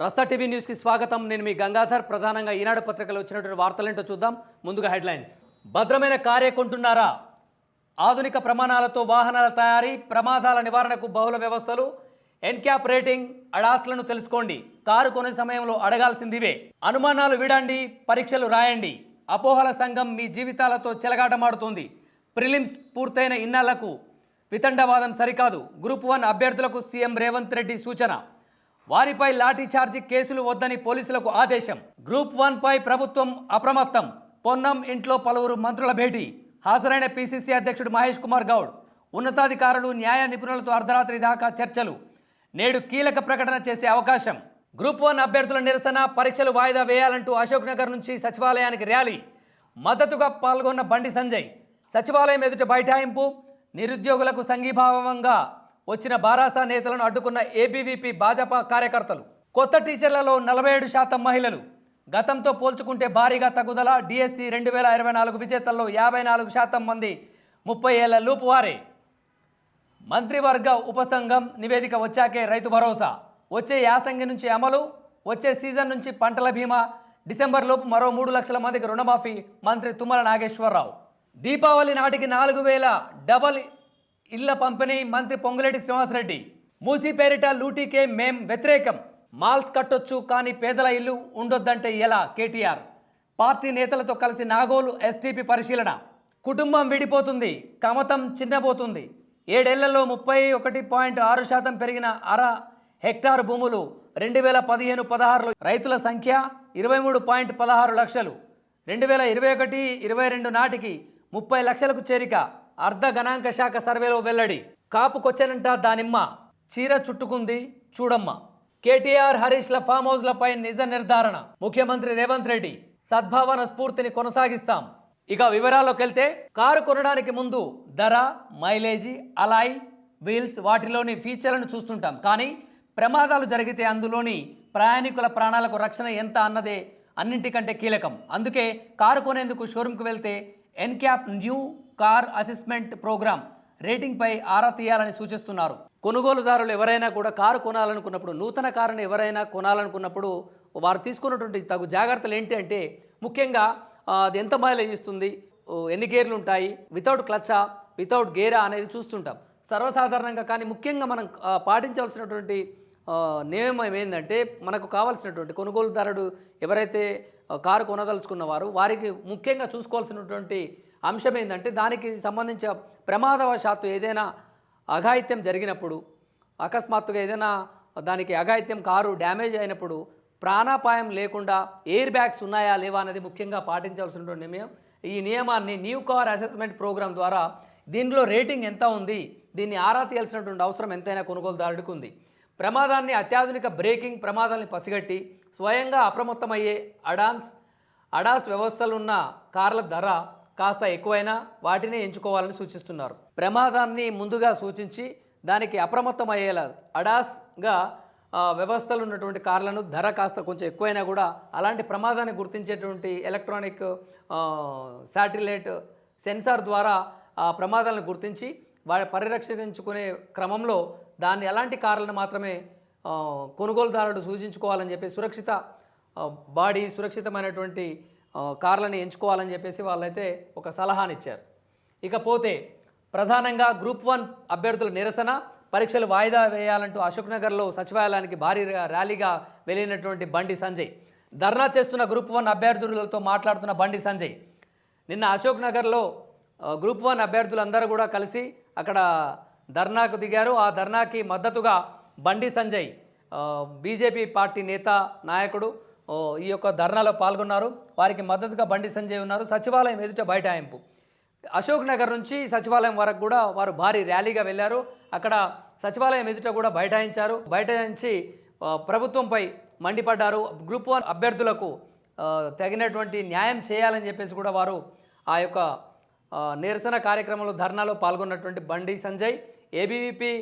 రస్తా TV news కి స్వాగతం. నేను మీ గంగాధర్. ప్రధానంగా ఈనాడు పత్రికలో వచ్చినటువంటి వార్తలేంటో చూద్దాం. ముందుగా హెడ్లైన్స్. భద్రమైన కారే కొంటున్నారా? ఆధునిక ప్రమాణాలతో వాహనాల తయారీ, ప్రమాదాల నివారణకు బహుళ వ్యవస్థలు, ఎన్క్యాప్ రేటింగ్, అడాస్లను తెలుసుకోండి. కారు కొనే సమయంలో అడగాల్సిందివే. అనుమానాలు వీడండి, పరీక్షలు రాయండి. అపోహల సంఘం మీ జీవితాలతో చెలగాటమాడుతోంది. ప్రిలిమ్స్ పూర్తయిన ఇన్నాళ్లకు వితండవాదం సరికాదు. గ్రూప్ 1 అభ్యర్థులకు సీఎం రేవంత్ రెడ్డి సూచన. వారిపై లాఠీచార్జి కేసులు వద్దని పోలీసులకు ఆదేశం. గ్రూప్ 1 పై ప్రభుత్వం అప్రమత్తం. పొన్నం ఇంట్లో పలువురు మంత్రుల భేటీ. హాజరైన పీసీసీ అధ్యక్షుడు మహేష్ కుమార్ గౌడ్. ఉన్నతాధికారులు, న్యాయ నిపుణులతో అర్ధరాత్రి దాకా చర్చలు. నేడు కీలక ప్రకటన చేసే అవకాశం. గ్రూప్ 1 అభ్యర్థుల నిరసన, పరీక్షలు వాయిదా వేయాలంటూ అశోక్ నగర్ నుంచి సచివాలయానికి ర్యాలీ. మద్దతుగా పాల్గొన్న బండి సంజయ్. సచివాలయం ఎదుట బైఠాయింపు. నిరుద్యోగులకు సంఘీభావంగా వచ్చిన బారాసా నేతలను అడ్డుకున్న ఏబీవీపీ భాజపా కార్యకర్తలు. కొత్త టీచర్లలో 47% మహిళలు. గతంతో పోల్చుకుంటే భారీగా తగ్గుదల. డిఎస్సి 2024 విజేతల్లో 54% మంది 30 ఏళ్ల లూపు వారే. మంత్రివర్గ ఉపసంఘం నివేదిక వచ్చాకే రైతు భరోసా. వచ్చే యాసంగి నుంచి అమలు. వచ్చే సీజన్ నుంచి పంటల బీమా. డిసెంబర్లోపు మరో 3 లక్షల మందికి రుణమాఫీ. మంత్రి తుమ్మల నాగేశ్వరరావు. దీపావళి నాటికి 4000 డబల్ ఇళ్ల పంపిణీ. మంత్రి పొంగులేటి శ్రీనివాసరెడ్డి. మూసీ పేరిట లూటీకే మేం వ్యతిరేకం. మాల్స్ కట్టొచ్చు కానీ పేదల ఇల్లు ఉండొద్దంటే ఎలా? కేటీఆర్. పార్టీ నేతలతో కలిసి నాగోలు ఎస్టీపీ పరిశీలన. కుటుంబం విడిపోతుంది, కమతం చిన్నబోతుంది. 7 ఏళ్లలో 31.6% పెరిగిన అర హెక్టారు భూములు. 2015-16లో రైతుల సంఖ్య 23.16 లక్షలు. 2021-22 నాటికి 30 లక్షలకు చేరిక. అర్ధ గణాంక శాఖ సర్వేలో వెల్లడి. కాపుకొచ్చనంట దానిమ్మ, చీర చుట్టుకుంది చూడమ్మ. కేటీఆర్, హరీష్ల ఫామ్ హౌస్లపై నిజ నిర్ధారణ. ముఖ్యమంత్రి రేవంత్ రెడ్డి. సద్భావన స్ఫూర్తిని కొనసాగిస్తాం. ఇక వివరాల్లోకి వెళ్తే, కారు కొనడానికి ముందు ధర, మైలేజీ, అలాయ్, వీల్స్, వాటిలోని ఫీచర్లను చూస్తుంటాం. కానీ ప్రమాదాలు జరిగితే అందులోని ప్రయాణికుల ప్రాణాలకు రక్షణ ఎంత అన్నదే అన్నింటికంటే కీలకం. అందుకే కారు కొనేందుకు షోరూంకు వెళ్తే NCAP new car assessment programme రేటింగ్పై ఆరా తీయాలని సూచిస్తున్నారు. కొనుగోలుదారులు ఎవరైనా కూడా కారు కొనాలనుకున్నప్పుడు, నూతన కారును ఎవరైనా కొనాలనుకున్నప్పుడు వారు తీసుకున్నటువంటి తగు జాగ్రత్తలు ఏంటి అంటే, ముఖ్యంగా అది ఎంత మైలేజ్ ఇస్తుంది, ఎన్ని గేర్లు ఉంటాయి, వితౌట్ క్లచ్చా, వితౌట్ గేరా అనేది చూస్తుంటాం సర్వసాధారణంగా. కానీ ముఖ్యంగా మనం పాటించాల్సినటువంటి నియమం ఏంటంటే, మనకు కావాల్సినటువంటి కొనుగోలుదారుడు ఎవరైతే కారు కొనదలుచుకున్నవారు వారికి ముఖ్యంగా చూసుకోవాల్సినటువంటి అంశం ఏంటంటే, దానికి సంబంధించిన ప్రమాదవశాత్తు ఏదైనా అఘాయిత్యం జరిగినప్పుడు, అకస్మాత్తుగా ఏదైనా దానికి అఘాయిత్యం కారు డ్యామేజ్ అయినప్పుడు ప్రాణాపాయం లేకుండా ఎయిర్ బ్యాగ్స్ ఉన్నాయా లేవా అనేది ముఖ్యంగా పాటించాల్సినటువంటి నియమం. ఈ నియమాన్ని న్యూ కార్ అసెస్మెంట్ ప్రోగ్రామ్ ద్వారా దీనిలో రేటింగ్ ఎంత ఉంది, దీన్ని ఆరా తీయాల్సినటువంటి అవసరం ఎంతైనా కొనుగోలుదారుడికి ఉంది. ప్రమాదాన్ని, అత్యాధునిక బ్రేకింగ్ ప్రమాదాన్ని పసిగట్టి స్వయంగా అప్రమత్తమయ్యే అడాస్ వ్యవస్థలున్న కార్ల ధర కాస్త ఎక్కువైనా వాటినే ఎంచుకోవాలని సూచిస్తున్నారు. ప్రమాదాన్ని ముందుగా సూచించి దానికి అప్రమత్తమయ్యేలా అడాస్గా వ్యవస్థలు ఉన్నటువంటి కార్లను ధర కాస్త కొంచెం ఎక్కువైనా కూడా అలాంటి ప్రమాదాన్ని గుర్తించేటువంటి ఎలక్ట్రానిక్ శాటిలైట్ సెన్సార్ ద్వారా ఆ ప్రమాదాలను గుర్తించి వారి పరిరక్షించుకునే క్రమంలో దాన్ని అలాంటి కార్లను మాత్రమే కొనుగోలుదారుడు సూచించుకోవాలని చెప్పి సురక్షితమైనటువంటి కార్లని ఎంచుకోవాలని చెప్పేసి వాళ్ళైతే ఒక సలహానిచ్చారు. ఇకపోతే ప్రధానంగా గ్రూప్ 1 అభ్యర్థుల నిరసన, పరీక్షలు వాయిదా వేయాలంటూ అశోక్ నగర్లో సచివాలయానికి భారీ ర్యాలీగా వెళ్ళినటువంటి బండి సంజయ్. ధర్నా చేస్తున్న గ్రూప్ 1 అభ్యర్థులతో మాట్లాడుతున్న బండి సంజయ్ నిన్న అశోక్ నగర్లో గ్రూప్ 1 అభ్యర్థులందరూ కూడా కలిసి అక్కడ ధర్నాకు దిగారు. ఆ ధర్నాకి మద్దతుగా బండి సంజయ్, బీజేపీ పార్టీ నేత, నాయకుడు, ఈ యొక్క ధర్నాలో పాల్గొన్నారు. వారికి మద్దతుగా బండి సంజయ్ ఉన్నారు. సచివాలయం ఎదుట బైఠాయింపు. అశోక్ నగర్ నుంచి సచివాలయం వరకు కూడా వారు భారీ ర్యాలీగా వెళ్ళారు. అక్కడ సచివాలయం ఎదుట కూడా బైఠాయించి ప్రభుత్వంపై మండిపడ్డారు. గ్రూప్ 1 అభ్యర్థులకు తగినటువంటి న్యాయం చేయాలని చెప్పేసి కూడా వారు ఆ యొక్క నిరసన కార్యక్రమంలో ధర్నాలో పాల్గొన్నటువంటి బండి సంజయ్, ఏబీవీపీ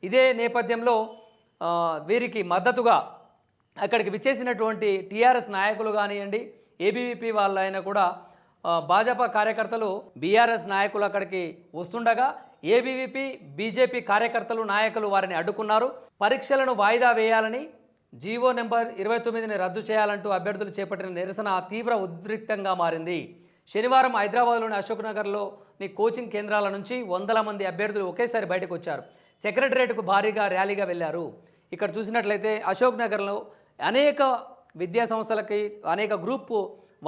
ఇదే నేపథ్యంలో వీరికి మద్దతుగా అక్కడికి విచ్చేసినటువంటి టీఆర్ఎస్ నాయకులు కానివ్వండి, ఏబీవీపీ వాళ్ళైనా కూడా భాజపా కార్యకర్తలు, బీఆర్ఎస్ నాయకులు అక్కడికి వస్తుండగా ఏబీవీపీ, బీజేపీ కార్యకర్తలు, నాయకులు వారిని అడ్డుకున్నారు. పరీక్షలను వాయిదా వేయాలని జీవో నెంబర్ 29ని రద్దు చేయాలంటూ అభ్యర్థులు చేపట్టిన నిరసన తీవ్ర ఉద్రిక్తంగా మారింది. శనివారం హైదరాబాద్లోని అశోక్ నగర్లోని కోచింగ్ కేంద్రాల నుంచి వందల మంది అభ్యర్థులు ఒకేసారి బయటకు వచ్చారు. సెక్రటరియట్కు భారీగా ర్యాలీగా వెళ్లారు. ఇక్కడ చూసినట్లయితే అశోక్ నగర్లో అనేక విద్యా సంస్థలకి, అనేక గ్రూప్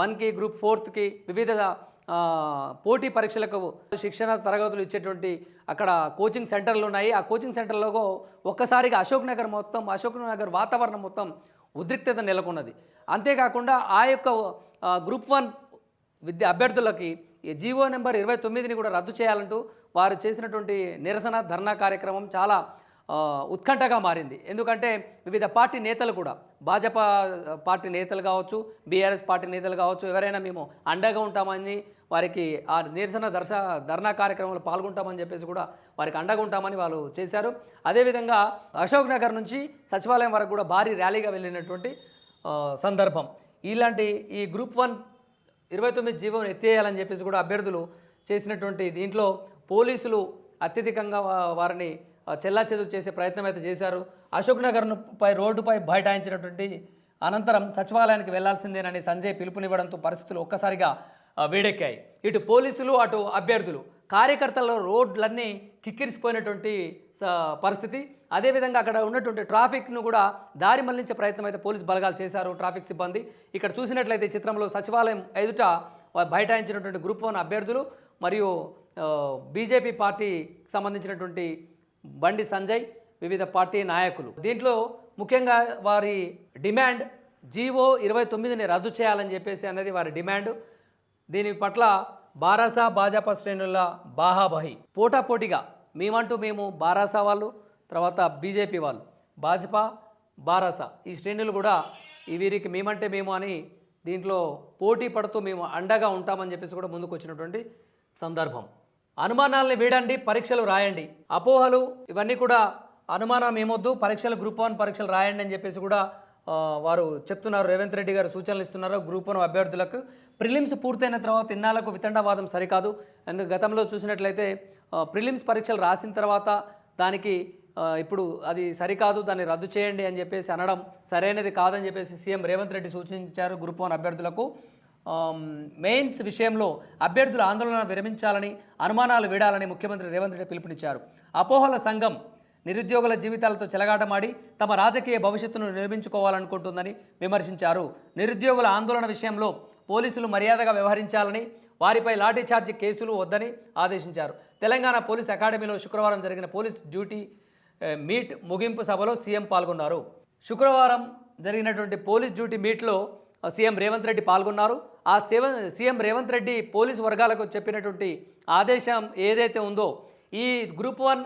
1కి, గ్రూప్ 4కి, వివిధ పోటీ పరీక్షలకు శిక్షణ తరగతులు ఇచ్చేటువంటి అక్కడ కోచింగ్ సెంటర్లు ఉన్నాయి. ఆ కోచింగ్ సెంటర్లో ఒక్కసారిగా అశోక్ నగర్ వాతావరణం మొత్తం ఉద్రిక్తత నెలకొన్నది. అంతేకాకుండా ఆ యొక్క గ్రూప్ 1 అభ్యర్థులకి జీవో నెంబర్ 29ని కూడా రద్దు చేయాలంటూ వారు చేసినటువంటి నిరసన ధర్నా కార్యక్రమం చాలా ఉత్కంఠగా మారింది. ఎందుకంటే వివిధ పార్టీ నేతలు కూడా, భాజపా పార్టీ నేతలు కావచ్చు, బీఆర్ఎస్ పార్టీ నేతలు కావచ్చు, ఎవరైనా మేము అండగా ఉంటామని వారికి ఆ నిరసన ధర్నా కార్యక్రమంలో పాల్గొంటామని చెప్పేసి కూడా వారికి అండగా ఉంటామని వాళ్ళు చేశారు. అదేవిధంగా అశోక్ నగర్ నుంచి సచివాలయం వరకు కూడా భారీ ర్యాలీగా వెళ్ళినటువంటి సందర్భం. ఇలాంటి ఈ గ్రూప్ 1 29 జీవోను ఎత్తేయాలని చెప్పేసి కూడా అభ్యర్థులు చేసినటువంటి దీంట్లో పోలీసులు అత్యధికంగా వారిని చెల్లాచెదురు చేసే ప్రయత్నం అయితే చేశారు. అశోక్ నగర్ రోడ్డుపై బైఠాయించినటువంటి అనంతరం సచివాలయానికి వెళ్లాల్సిందేనని సంజయ్ పిలుపునివ్వడంతో పరిస్థితులు ఒక్కసారిగా వేడెక్కాయి. ఇటు పోలీసులు, అటు అభ్యర్థులు, కార్యకర్తల రోడ్లన్నీ కిక్కిరిసిపోయినటువంటి పరిస్థితి. అదేవిధంగా అక్కడ ఉన్నటువంటి ట్రాఫిక్ను కూడా దారి మళ్లించే ప్రయత్నం అయితే పోలీసు బలగాలు చేశారు, ట్రాఫిక్ సిబ్బంది. ఇక్కడ చూసినట్లయితే చిత్రంలో సచివాలయం ఎదుట బైఠాయించినటువంటి గ్రూప్ 1 అభ్యర్థులు మరియు బీజేపీ పార్టీకి సంబంధించినటువంటి బండి సంజయ్, వివిధ పార్టీ నాయకులు. దీంట్లో ముఖ్యంగా వారి డిమాండ్ జీవో 29ని రద్దు చేయాలని చెప్పేసి అన్నది వారి డిమాండ్. దీని పట్ల బారాసా, భాజపా శ్రేణుల బాహాబహి పోటాపోటీగా మేము బారాసా వాళ్ళు, తర్వాత బీజేపీ వాళ్ళు, భాజపా, బారాసా ఈ శ్రేణులు కూడా వీరికి మేమంటే మేము అని దీంట్లో పోటీ పడుతూ మేము అండగా ఉంటామని చెప్పేసి కూడా ముందుకు వచ్చినటువంటి సందర్భం. అనుమానాలని వీడండి, పరీక్షలు రాయండి. అపోహలు ఇవన్నీ కూడా అనుమానం ఏమొద్దు, పరీక్షలు గ్రూప్ 1 పరీక్షలు రాయండి అని చెప్పేసి కూడా వారు చెప్తున్నారు. రేవంత్ రెడ్డి గారు సూచనలు ఇస్తున్నారు గ్రూప్ 1 అభ్యర్థులకు. ప్రిలిమ్స్ పూర్తయిన తర్వాత ఇన్నాళ్లకు వితండవాదం సరికాదు. ఎందుకు గతంలో చూసినట్లయితే ప్రిలిమ్స్ పరీక్షలు రాసిన తర్వాత దానికి ఇప్పుడు అది సరికాదు, దాన్ని రద్దు చేయండి అని చెప్పేసి అనడం సరైనది కాదని చెప్పేసి సీఎం రేవంత్ రెడ్డి సూచించారు గ్రూప్ 1 అభ్యర్థులకు. మెయిన్స్ విషయంలో అభ్యర్థుల ఆందోళన విరమించాలని, అనుమానాలు వీడాలని ముఖ్యమంత్రి రేవంత్ రెడ్డి పిలుపునిచ్చారు. అపోహల సంఘం నిరుద్యోగుల జీవితాలతో చెలగాటమాడి తమ రాజకీయ భవిష్యత్తును నిర్మించుకోవాలనుకుంటుందని విమర్శించారు. నిరుద్యోగుల ఆందోళన విషయంలో పోలీసులు మర్యాదగా వ్యవహరించాలని, వారిపై లాఠీచార్జీ కేసులు వద్దని ఆదేశించారు. తెలంగాణ పోలీస్ అకాడమీలో శుక్రవారం జరిగిన పోలీస్ డ్యూటీ మీట్ ముగింపు సభలో సీఎం పాల్గొన్నారు. శుక్రవారం జరిగినటువంటి పోలీస్ డ్యూటీ మీట్లో సీఎం రేవంత్ రెడ్డి పాల్గొన్నారు. ఆ సీఎం రేవంత్ రెడ్డి పోలీసు వర్గాలకు చెప్పినటువంటి ఆదేశం ఏదైతే ఉందో, ఈ గ్రూప్ 1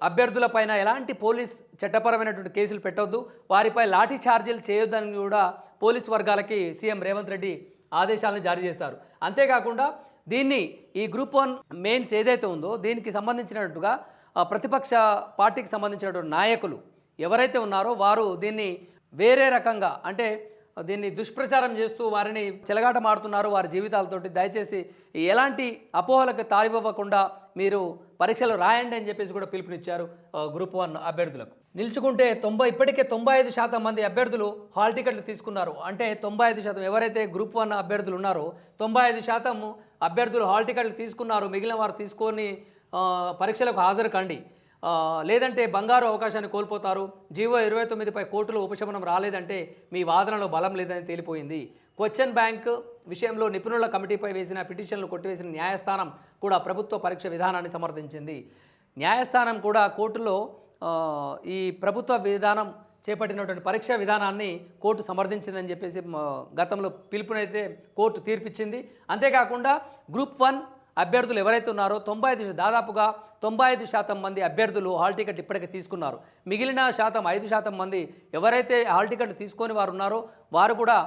అభ్యర్థులపైన ఎలాంటి పోలీస్ చట్టపరమైనటువంటి కేసులు పెట్టవద్దు, వారిపై లాఠీ ఛార్జీలు చేయొద్దని కూడా పోలీసు వర్గాలకి సీఎం రేవంత్ రెడ్డి ఆదేశాలను జారీ చేశారు. అంతేకాకుండా దీన్ని ఈ గ్రూప్ 1 మెయిన్స్ ఏదైతే ఉందో దీనికి సంబంధించినట్టుగా ప్రతిపక్ష పార్టీకి సంబంధించినటువంటి నాయకులు ఎవరైతే ఉన్నారో వారు దీన్ని వేరే రకంగా, అంటే దీన్ని దుష్ప్రచారం చేస్తూ వారిని చెలగాటమాడుతున్నారు వారి జీవితాలతోటి. దయచేసి ఎలాంటి అపోహలకు తావివ్వకుండా మీరు పరీక్షలు రాయండి అని చెప్పేసి కూడా పిలుపునిచ్చారు గ్రూప్ 1 అభ్యర్థులకు. నిలుచుకుంటే ఇప్పటికే 95% మంది అభ్యర్థులు హాల్ టికెట్లు తీసుకున్నారు. అంటే 95% ఎవరైతే గ్రూప్ 1 అభ్యర్థులు ఉన్నారో 95% అభ్యర్థులు హాల్ టికెట్లు తీసుకున్నారు. మిగిలిన వారు తీసుకొని పరీక్షలకు హాజరు కండి, లేదంటే బంగారు అవకాశాన్ని కోల్పోతారు. జీవో 29పై కోర్టులో ఉపశమనం రాలేదంటే మీ వాదనలో బలం లేదని తేలిపోయింది. క్వశ్చన్ బ్యాంక్ విషయంలో నిపుణుల కమిటీపై వేసిన పిటిషన్లు కొట్టివేసిన న్యాయస్థానం కూడా ప్రభుత్వ పరీక్ష విధానాన్ని సమర్థించింది. న్యాయస్థానం కూడా కోర్టులో ఈ ప్రభుత్వ విధానం చేపట్టినటువంటి పరీక్షా విధానాన్ని కోర్టు సమర్థించిందని చెప్పేసి గతంలో పిలుపునైతే కోర్టు తీర్పిచ్చింది. అంతేకాకుండా గ్రూప్ 1 అభ్యర్థులు ఎవరైతే ఉన్నారో దాదాపుగా 95% మంది అభ్యర్థులు హాల్ టికెట్ ఇప్పటికే తీసుకున్నారు. మిగిలిన శాతం 5% మంది ఎవరైతే హాల్ టికెట్ తీసుకొని వారు ఉన్నారో వారు కూడా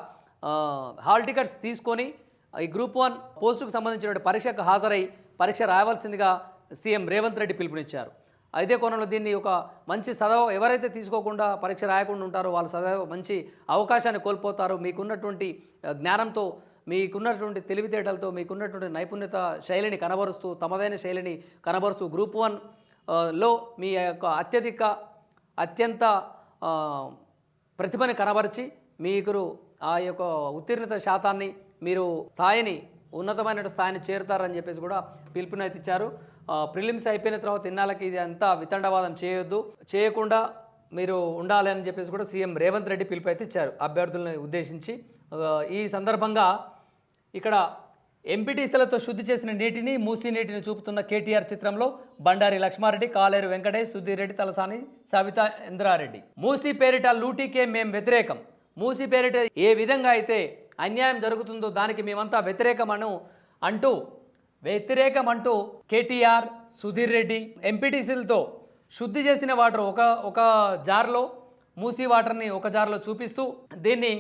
హాల్ టికెట్స్ తీసుకొని ఈ గ్రూప్ 1 పోస్టుకు సంబంధించిన పరీక్షకు హాజరై పరీక్ష రాయవలసిందిగా సీఎం రేవంత్ రెడ్డి పిలుపునిచ్చారు. అదే కోణంలో దీన్ని ఒక మంచి ఎవరైతే తీసుకోకుండా పరీక్ష రాయకుండా ఉంటారో వాళ్ళు మంచి అవకాశాన్ని కోల్పోతారు. మీకున్నటువంటి జ్ఞానంతో, మీకున్నటువంటి తెలివితేటలతో, మీకున్నటువంటి నైపుణ్యత శైలిని కనబరుస్తూ, తమదైన శైలిని కనబరుస్తూ గ్రూప్ 1లో మీ యొక్క అత్యంత ప్రతిభని కనబరిచి మీకు ఆ యొక్క ఉత్తీర్ణత శాతాన్ని మీరు స్థాయిని ఉన్నతమైన స్థాయిని చేరుతారని చెప్పేసి కూడా పిలుపునైతే ఇచ్చారు. ప్రిలిమ్స్ అయిపోయిన తర్వాత ఇన్నాళ్ళకి ఇది అంతా వితండవాదం చేయకుండా మీరు ఉండాలి అని చెప్పేసి కూడా సీఎం రేవంత్ రెడ్డి పిలుపు అయితే ఇచ్చారు అభ్యర్థులను ఉద్దేశించి. ఈ సందర్భంగా ఇక్కడ ఎంపీటీసీలతో శుద్ధి చేసిన నీటిని మూసీ నీటిని చూపుతున్న కేటీఆర్ చిత్రంలో బండారి లక్ష్మారెడ్డి, కాలేరు వెంకటేష్, సుధీరెడ్డి, తలసాని, సవితా ఇంద్రారెడ్డి. మూసీ పేరిట లూటీకే మేం వ్యతిరేకం. మూసీ పేరిట ఏ విధంగా అయితే అన్యాయం జరుగుతుందో దానికి మేమంతా వ్యతిరేకం అంటూ కేటీఆర్, సుధీర్ రెడ్డి ఎంపీటీసీలతో శుద్ధి చేసిన వాటర్ ఒక జార్లో, మూసీ వాటర్ని ఒక జార్లో చూపిస్తూ దీన్ని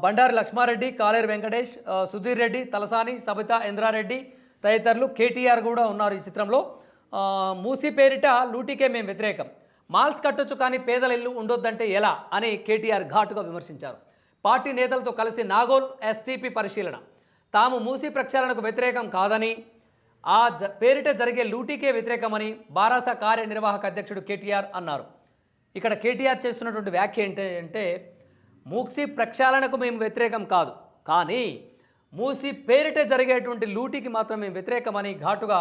బండారి లక్ష్మారెడ్డి, కాలేరు వెంకటేష్, సుధీర్ రెడ్డి, తలసాని, సబితా ఇంద్రారెడ్డి తదితరులు, కేటీఆర్ కూడా ఉన్నారు ఈ చిత్రంలో. మూసీ పేరిట లూటీకే మేము వ్యతిరేకం, మాల్స్ కట్టొచ్చు కానీ పేదల ఇల్లు ఉండొద్దంటే ఎలా అని కేటీఆర్ ఘాటుగా విమర్శించారు. పార్టీ నేతలతో కలిసి నాగోల్ ఎస్టీపీ పరిశీలన. తాము మూసీ ప్రక్షాళనకు వ్యతిరేకం కాదని, ఆ పేరిట జరిగే లూటీకే వ్యతిరేకమని బారాస కార్యనిర్వాహక అధ్యక్షుడు కేటీఆర్ అన్నారు. ఇక్కడ కేటీఆర్ చేస్తున్నటువంటి వ్యాఖ్య ఏంటంటే మూసీ ప్రక్షాళనకు మేము వ్యతిరేకం కాదు, కానీ మూసీ పేరిట జరిగేటువంటి లూటీకి మాత్రం మేము వ్యతిరేకమని ఘాటుగా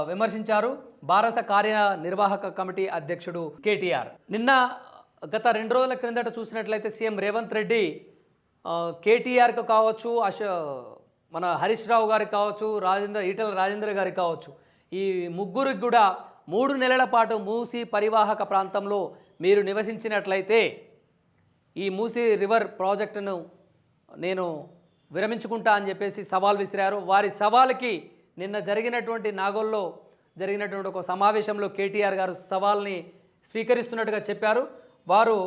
విమర్శించారు బారాస కార్యనిర్వాహక కమిటీ అధ్యక్షుడు కేటీఆర్. గత 2 రోజుల క్రిందట చూసినట్లయితే సీఎం రేవంత్ రెడ్డి కేటీఆర్కు కావచ్చు, మన హరీష్ రావు గారికి కావచ్చు, ఈటల రాజేందర్ గారికి కావచ్చు, ఈ ముగ్గురికి కూడా 3 నెలల పాటు మూసీ పరివాహక ప్రాంతంలో మీరు నివసించినట్లయితే ఈ మూసీ రివర్ ప్రాజెక్టును నేను విరమించుకుంటా అని చెప్పేసి సవాల్ విసిరారు. వారి సవాల్కి నిన్న నాగోల్లో జరిగినటువంటి ఒక సమావేశంలో కేటీఆర్ గారు సవాల్ని స్వీకరిస్తున్నట్టుగా చెప్పారు. వారు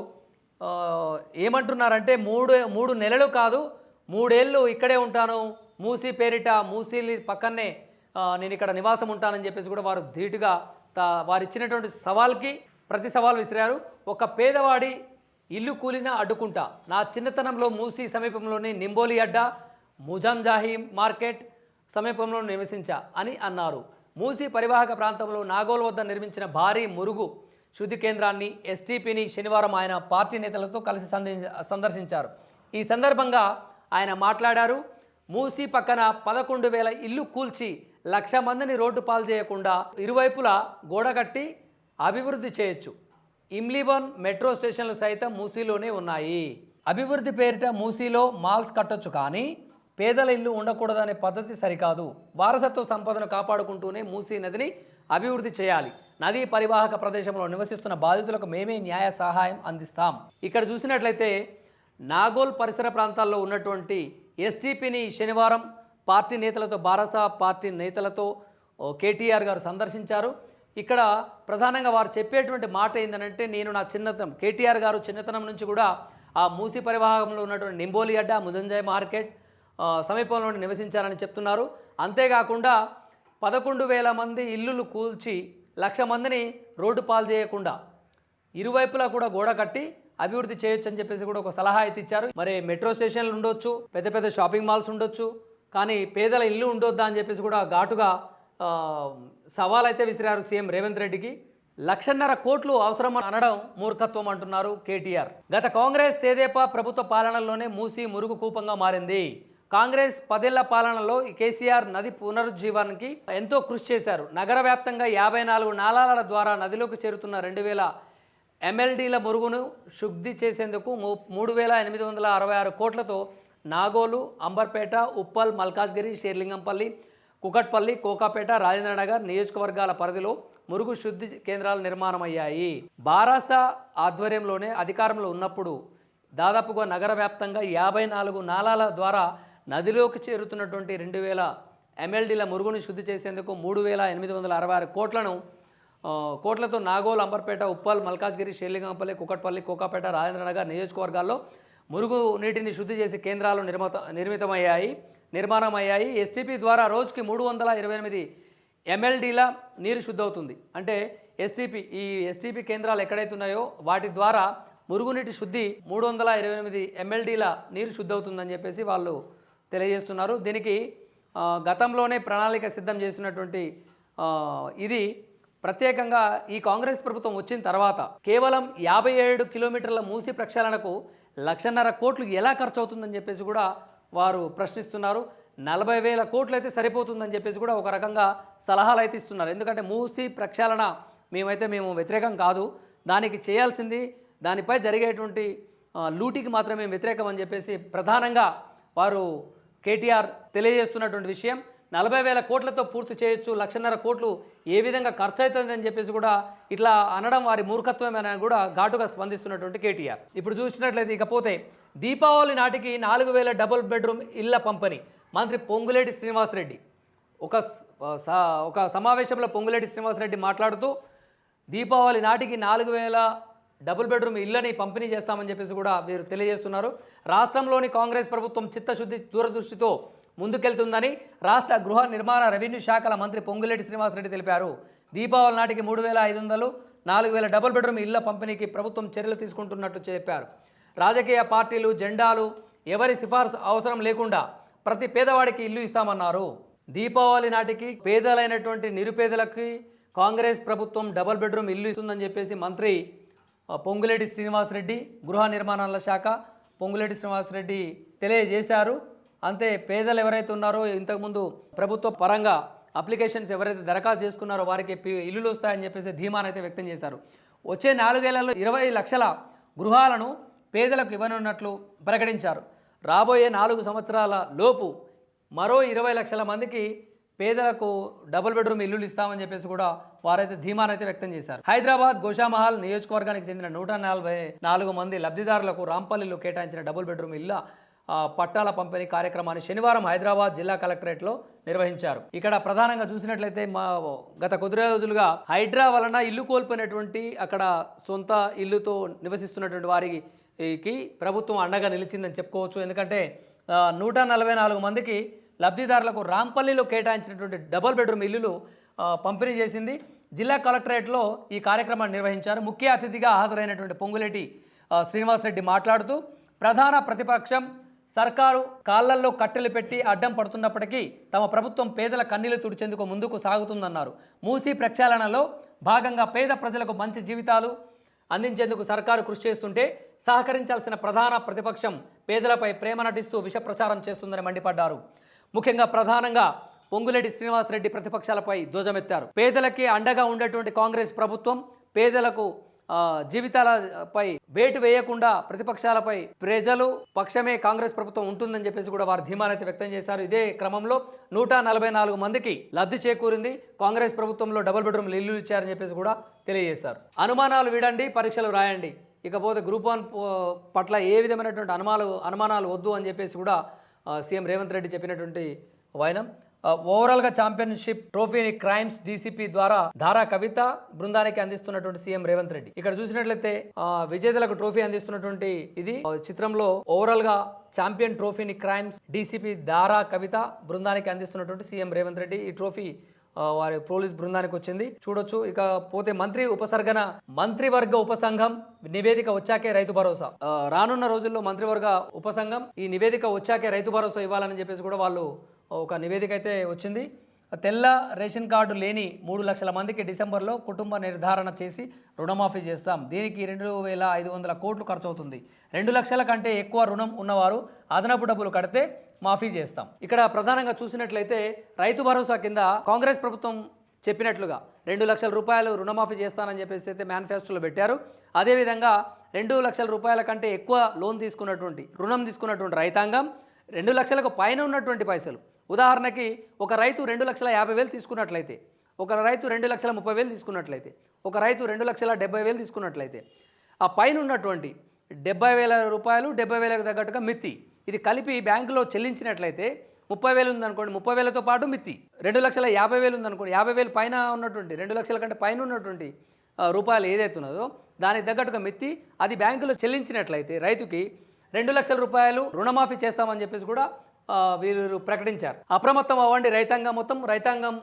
ఏమంటున్నారంటే 3 నెలలు కాదు 3 ఏళ్ళు ఇక్కడే ఉంటాను, మూసీ పేరిట మూసీ పక్కనే నేను ఇక్కడ నివాసం ఉంటానని చెప్పేసి కూడా వారు ధీటుగా వారు ఇచ్చినటువంటి సవాల్కి ప్రతి సవాల్ విసిరారు. ఒక పేదవాడి ఇల్లు కూలినా అడ్డుకుంటా, నా చిన్నతనంలో మూసీ సమీపంలోని నింబోలి అడ్డా, ముజంజాహీ మార్కెట్ సమీపంలో నివసించా అని అన్నారు. మూసీ పరివాహక ప్రాంతంలో నాగోల్ వద్ద నిర్మించిన భారీ మురుగు శుద్ధి కేంద్రాన్ని, ఎస్టీపీని శనివారం ఆయన పార్టీ నేతలతో కలిసి సందర్శించారు. ఈ సందర్భంగా ఆయన మాట్లాడారు. మూసీ పక్కన 11,000 ఇల్లు కూల్చి 1,00,000 మందిని రోడ్డు పాలు చేయకుండా ఇరువైపులా గోడ కట్టి అభివృద్ధి చేయొచ్చు. ఇమ్లీబన్ మెట్రో స్టేషన్లు సైతం మూసీలోనే ఉన్నాయి. అభివృద్ధి పేరిట మూసీలో మాల్స్ కట్టొచ్చు కానీ పేదల ఇల్లు ఉండకూడదనే పద్ధతి సరికాదు. వారసత్వ సంపదను కాపాడుకుంటూనే మూసీ నదిని అభివృద్ధి చేయాలి. నదీ పరివాహక ప్రదేశంలో నివసిస్తున్న బాధితులకు మేమే న్యాయ సహాయం అందిస్తాం. ఇక్కడ చూసినట్లయితే నాగోల్ పరిసర ప్రాంతాల్లో ఉన్నటువంటి ఎస్టీపీని శనివారం పార్టీ నేతలతో బారాస పార్టీ నేతలతో కేటీఆర్ గారు సందర్శించారు. ఇక్కడ ప్రధానంగా వారు చెప్పేటువంటి మాట ఏంటంటే నేను నా కేటీఆర్ గారు చిన్నతనం నుంచి కూడా ఆ మూసీ పరివాహకంలో ఉన్నటువంటి నింబోలి అడ్డా, ముజంజాయ్ మార్కెట్ సమీపంలో నివసించారని చెప్తున్నారు. అంతేకాకుండా 11,000 మంది ఇల్లులు కూల్చి 1,00,000 మందిని రోడ్డు పాలు చేయకుండా ఇరువైపులా కూడా గోడ కట్టి అభివృద్ధి చేయొచ్చు అని చెప్పేసి కూడా ఒక సలహా అయితే ఇచ్చారు. మరి మెట్రో స్టేషన్లు ఉండొచ్చు, పెద్ద పెద్ద షాపింగ్ మాల్స్ ఉండొచ్చు, కానీ పేదల ఇల్లు ఉండొద్దా అని చెప్పేసి కూడా ఘాటుగా సవాల్ అయితే విసిరారు సీఎం రేవంత్ రెడ్డికి. 1,50,000 కోట్లు అవసరం అనడం మూర్ఖత్వం అంటున్నారు కేటీఆర్. గత కాంగ్రెస్ తెదేపా ప్రభుత్వ పాలనలోనే మూసీ మురుగు కూపంగా మారింది. కాంగ్రెస్ 10 ఏళ్ల పాలనలో కేసీఆర్ నది పునరుజ్జీవానికి ఎంతో కృషి చేశారు. నగర వ్యాప్తంగా 54 నాలాల ద్వారా నదిలోకి చేరుతున్న 2,000 MLDల మురుగును శుద్ధి చేసేందుకు 3,866 కోట్లతో నాగోలు, అంబర్పేట, ఉప్పల్, మల్కాజ్గిరి, షేర్లింగంపల్లి, కుకట్పల్లి, కోకాపేట, రాజేంద్రనగర్ నియోజకవర్గాల పరిధిలో మురుగు శుద్ధి కేంద్రాలు నిర్మాణమయ్యాయి. బారాస ఆధ్వర్యంలోనే అధికారంలో ఉన్నప్పుడు దాదాపుగా నగర వ్యాప్తంగా 54 నాలాల ద్వారా నదిలోకి చేరుతున్నటువంటి 2,000 MLDల మురుగును శుద్ధి చేసేందుకు 3,866 కోట్లతో నాగోల్, అంబర్పేట, ఉప్పల్, మల్కాజ్గిరి, షేర్లింగంపల్లి, కుకట్పల్లి, కోకాపేట, రాజేంద్రనగర్ నియోజకవర్గాల్లో మురుగు నీటిని శుద్ధి చేసి కేంద్రాలు నిర్మాణమయ్యాయి. ఎస్టీపీ ద్వారా రోజుకి 328 MLDల నీరు శుద్ధవుతుంది. అంటే ఈ ఎస్టీపీ కేంద్రాలు ఎక్కడైతే ఉన్నాయో వాటి ద్వారా మురుగునీటి శుద్ధి 328 MLDల నీరు శుద్ధవుతుందని చెప్పేసి వాళ్ళు తెలియజేస్తున్నారు. దీనికి గతంలోనే ప్రణాళిక సిద్ధం చేసినటువంటి ఇది ప్రత్యేకంగా ఈ కాంగ్రెస్ ప్రభుత్వం వచ్చిన తర్వాత కేవలం 57 కిలోమీటర్ల మూసి ప్రక్షాళనకు 1,50,000 కోట్లు ఎలా ఖర్చు అవుతుందని చెప్పేసి కూడా వారు ప్రశ్నిస్తున్నారు. 40,000 కోట్లు అయితే సరిపోతుందని చెప్పేసి కూడా ఒక రకంగా సలహాలు అయితే ఇస్తున్నారు. ఎందుకంటే మూసి ప్రక్షాళన మేము వ్యతిరేకం కాదు, దానికి చేయాల్సింది దానిపై జరిగేటువంటి లూటికి మాత్రమే వ్యతిరేకం అని చెప్పేసి ప్రధానంగా వారు కేటీఆర్ తెలియజేస్తున్నటువంటి విషయం. 40,000 కోట్లతో పూర్తి చేయొచ్చు, 1,50,000 కోట్లు ఏ విధంగా ఖర్చు అవుతుందని చెప్పేసి కూడా ఇట్లా అనడం వారి మూర్ఖత్వమేనా కూడా ఘాటుగా స్పందిస్తున్నటువంటి కేటీఆర్. ఇప్పుడు చూసినట్లయితే ఇకపోతే దీపావళి నాటికి 4,000 డబుల్ బెడ్రూమ్ ఇళ్ల పంపిణీ. మంత్రి పొంగులేటి శ్రీనివాసరెడ్డి ఒక సమావేశంలో పొంగులేటి శ్రీనివాసరెడ్డి మాట్లాడుతూ దీపావళి నాటికి 4,000 డబుల్ బెడ్రూమ్ ఇళ్లని పంపిణీ చేస్తామని చెప్పేసి కూడా వీరు తెలియజేస్తున్నారు. రాష్ట్రంలోని కాంగ్రెస్ ప్రభుత్వం చిత్తశుద్ధి దూరదృష్టితో ముందుకెళ్తుందని రాష్ట్ర గృహ నిర్మాణ రెవెన్యూ శాఖల మంత్రి పొంగులేటి శ్రీనివాసరెడ్డి తెలిపారు. దీపావళి నాటికి 3,500, 4,000 డబుల్ బెడ్రూమ్ ఇళ్ల పంపిణీకి ప్రభుత్వం చర్యలు తీసుకుంటున్నట్లు చెప్పారు. రాజకీయ పార్టీలు, జెండాలు ఎవరి సిఫార్సు అవసరం లేకుండా ప్రతి పేదవాడికి ఇల్లు ఇస్తామన్నారు. దీపావళి నాటికి పేదలైనటువంటి నిరుపేదలకి కాంగ్రెస్ ప్రభుత్వం డబుల్ బెడ్రూమ్ ఇల్లు ఇస్తుందని చెప్పేసి మంత్రి పొంగులేటి శ్రీనివాసరెడ్డి, గృహ నిర్మాణాల శాఖ పొంగులేటి శ్రీనివాసరెడ్డి తెలియజేశారు. అంతే, పేదలు ఎవరైతే ఉన్నారో ఇంతకుముందు ప్రభుత్వ పరంగా అప్లికేషన్స్ ఎవరైతే దరఖాస్తు చేసుకున్నారో వారికి ఇల్లులు వస్తాయని చెప్పేసి ధీమానైతే వ్యక్తం చేశారు. వచ్చే 4 ఏళ్లలో 20 లక్షల గృహాలను పేదలకు ఇవ్వనున్నట్లు ప్రకటించారు. రాబోయే 4 సంవత్సరాల లోపు మరో 20 లక్షల మందికి పేదలకు డబుల్ బెడ్రూమ్ ఇల్లులు ఇస్తామని చెప్పేసి కూడా వారైతే ధీమానైతే వ్యక్తం చేశారు. హైదరాబాద్ గోషామహల్ నియోజకవర్గానికి చెందిన 144 మంది లబ్ధిదారులకు రాంపల్లిలో కేటాయించిన డబుల్ బెడ్రూమ్ ఇళ్ల పట్టాల పంపిణీ కార్యక్రమాన్ని శనివారం హైదరాబాద్ జిల్లా కలెక్టరేట్లో నిర్వహించారు. ఇక్కడ ప్రధానంగా చూసినట్లయితే గత కొద్ది రోజులుగా హైడ్రా వలన ఇల్లు కోల్పోయినటువంటి అక్కడ సొంత ఇల్లుతో నివసిస్తున్నటువంటి వారికి ప్రభుత్వం అండగా నిలిచిందని చెప్పుకోవచ్చు. ఎందుకంటే 144 మందికి లబ్ధిదారులకు రాంపల్లిలో కేటాయించినటువంటి డబుల్ బెడ్రూమ్ ఇల్లులు పంపిణీ చేసింది. జిల్లా కలెక్టరేట్లో ఈ కార్యక్రమాన్ని నిర్వహించారు. ముఖ్య అతిథిగా హాజరైనటువంటి పొంగులేటి శ్రీనివాసరెడ్డి మాట్లాడుతూ ప్రధాన ప్రతిపక్షం సర్కారు కాళ్లల్లో కట్టెలు పెట్టి అడ్డం పడుతున్నప్పటికీ తమ ప్రభుత్వం పేదల కన్నీళ్లు తుడిచేందుకు ముందుకు సాగుతుందన్నారు. మూసీ ప్రక్షాళనలో భాగంగా పేద ప్రజలకు మంచి జీవితాలు అందించేందుకు సర్కారు కృషి చేస్తుంటే సహకరించాల్సిన ప్రధాన ప్రతిపక్షం పేదలపై ప్రేమ నటిస్తూ విష ప్రచారం చేస్తుందని మండిపడ్డారు. ముఖ్యంగా ప్రధానంగా పొంగులేటి శ్రీనివాసరెడ్డి ప్రతిపక్షాలపై ధ్వజమెత్తారు. పేదలకి అండగా ఉండేటువంటి కాంగ్రెస్ ప్రభుత్వం పేదలకు జీవితాలపై వేటు వేయకుండా ప్రతిపక్షాలపై ప్రజలు పక్షమే కాంగ్రెస్ ప్రభుత్వం ఉంటుందని చెప్పేసి కూడా వారు ధీమానైతే వ్యక్తం చేశారు. ఇదే క్రమంలో 144 మందికి లబ్ధి చేకూరింది. కాంగ్రెస్ ప్రభుత్వంలో డబుల్ బెడ్రూమ్లు ఇల్లు ఇచ్చారని చెప్పేసి కూడా తెలియజేశారు. అనుమానాలు వీడండి, పరీక్షలు రాయండి. ఇకపోతే గ్రూప్ 1 పట్ల ఏ విధమైనటువంటి అనుమానాలు వద్దు అని చెప్పేసి కూడా సీఎం రేవంత్ రెడ్డి చెప్పినటువంటి వైనం. ఓవరాల్గా ఛాంపియన్షిప్ ట్రోఫీని క్రైమ్స్ డీసీపీ ద్వారా ధారా కవిత బృందానికి అందిస్తున్నటువంటి సీఎం రేవంత్ రెడ్డి. ఇక్కడ చూసినట్లయితే విజేతలకు ట్రోఫీ అందిస్తున్నటువంటి ఇది చిత్రంలో ఓవరాల్గా ఛాంపియన్ ట్రోఫీని క్రైమ్స్ డీసీపీ ధారా కవిత బృందానికి అందిస్తున్నటువంటి సీఎం రేవంత్ రెడ్డి. ఈ ట్రోఫీ వారి పోలీస్ బృందానికి వచ్చింది, చూడొచ్చు. ఇక పోతే మంత్రివర్గ ఉపసంఘం నివేదిక వచ్చాకే రైతు భరోసా. రానున్న రోజుల్లో మంత్రివర్గ ఉపసంఘం ఈ నివేదిక వచ్చాకే రైతు భరోసా ఇవ్వాలని చెప్పేసి కూడా వాళ్ళు ఒక నివేదిక అయితే వచ్చింది. తెల్ల రేషన్ కార్డు లేని 3 లక్షల మందికి డిసెంబర్లో కుటుంబ నిర్ధారణ చేసి రుణమాఫీ చేస్తాం. దీనికి 2,500 కోట్లు ఖర్చు అవుతుంది. 2 లక్షల కంటే ఎక్కువ రుణం ఉన్నవారు అదనపు డబ్బులు కడితే మాఫీ చేస్తాం. ఇక్కడ ప్రధానంగా చూసినట్లయితే రైతు భరోసా కింద కాంగ్రెస్ ప్రభుత్వం చెప్పినట్లుగా 2 లక్షల రూపాయలు రుణమాఫీ చేస్తానని చెప్పేసి అయితే మేనిఫెస్టోలో పెట్టారు. అదేవిధంగా 2 లక్షల రూపాయల కంటే ఎక్కువ రుణం తీసుకున్నటువంటి రైతాంగం 2 లక్షలకు పైన ఉన్నటువంటి పైసలు, ఉదాహరణకి ఒక రైతు 2,50,000 తీసుకున్నట్లయితే, ఒక రైతు 2,30,000 తీసుకున్నట్లయితే, ఒక రైతు 2,70,000 తీసుకున్నట్లయితే ఆ పైన ఉన్నటువంటి 70,000 రూపాయలు 70,000కు తగ్గట్టుగా మిత్తి ఇది కలిపి బ్యాంకులో చెల్లించినట్లయితే 30,000 ఉందనుకోండి, 30,000తో పాటు మిత్తి 2,50,000 ఉందనుకోండి, 50,000 పైన ఉన్నటువంటి 2 లక్షల కంటే పైన ఉన్నటువంటి రూపాయలు ఏదైతే ఉన్నదో దానికి తగ్గట్టుగా మిత్తి అది బ్యాంకులో చెల్లించినట్లయితే రైతుకి 2 లక్షల రూపాయలు రుణమాఫీ చేస్తామని చెప్పేసి కూడా వీరు ప్రకటించారు. అప్రమత్తం అవ్వండి రైతాంగం మొత్తం. రైతాంగం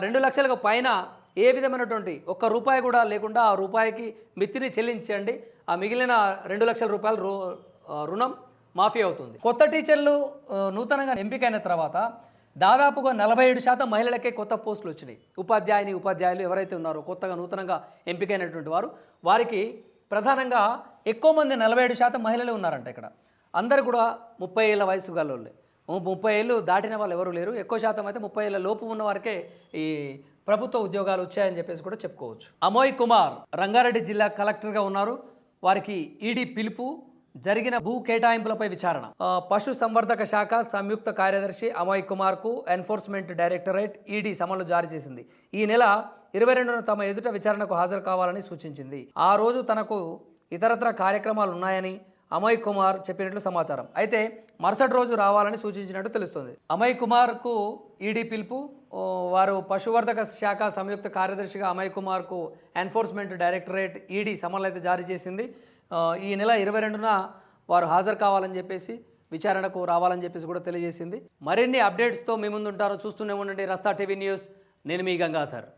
2 లక్షలకు పైన ఏ విధమైనటువంటి ఒక్క రూపాయి కూడా లేకుండా ఆ రూపాయికి మిత్తిని చెల్లించండి. ఆ మిగిలిన 2 లక్షల రూపాయలు రుణం మాఫీ అవుతుంది. కొత్త టీచర్లు నూతనంగా ఎంపికైన తర్వాత దాదాపుగా 47% మహిళలకే కొత్త పోస్టులు వచ్చినాయి. ఉపాధ్యాయులు ఎవరైతే ఉన్నారో కొత్తగా నూతనంగా ఎంపికైనటువంటి వారికి ప్రధానంగా ఎక్కువ మంది 47% మహిళలే ఉన్నారంట. ఇక్కడ అందరు కూడా 30 ఏళ్ళ వయసు గల్లోళ్ళే. 30 ఏళ్ళు దాటిన వాళ్ళు ఎవరు లేరు. ఎక్కువ శాతం అయితే 30 ఏళ్ళ లోపు ఉన్న వారికే ఈ ప్రభుత్వ ఉద్యోగాలు వచ్చాయని చెప్పేసి కూడా చెప్పుకోవచ్చు. అమోయ్ కుమార్ రంగారెడ్డి జిల్లా కలెక్టర్గా ఉన్నారు. వారికి ఈడీ పిలుపు, జరిగిన భూ కేటాయింపులపై విచారణ. పశు సంవర్ధక శాఖ సంయుక్త కార్యదర్శి అమోయ్ కుమార్కు ఎన్ఫోర్స్మెంట్ డైరెక్టరేట్ ఈడీ సమన్లు జారీ చేసింది. ఈ నెల 22న తమ ఎదుట విచారణకు హాజరు కావాలని సూచించింది. ఆ రోజు తనకు ఇతరత్ర కార్యక్రమాలు ఉన్నాయని అమోయ్ కుమార్ చెప్పినట్లు సమాచారం. అయితే మరుసటి రోజు రావాలని సూచించినట్టు తెలుస్తుంది. అమోయ్ కుమార్కు ఈడీ పిలుపు. వారు పశువర్ధక శాఖ సంయుక్త కార్యదర్శిగా అమోయ్ కుమార్కు ఎన్ఫోర్స్మెంట్ డైరెక్టరేట్ ఈడీ సమన్లు అయితే జారీ చేసింది. ఈ నెల 22న వారు హాజరు కావాలని చెప్పేసి, విచారణకు రావాలని చెప్పేసి కూడా తెలియజేసింది. మరిన్ని అప్డేట్స్తో మీ ముందు ఉంటారో చూస్తూనే ఉండండి రస్తా టీవీ న్యూస్. నేను మీ గంగాధర్.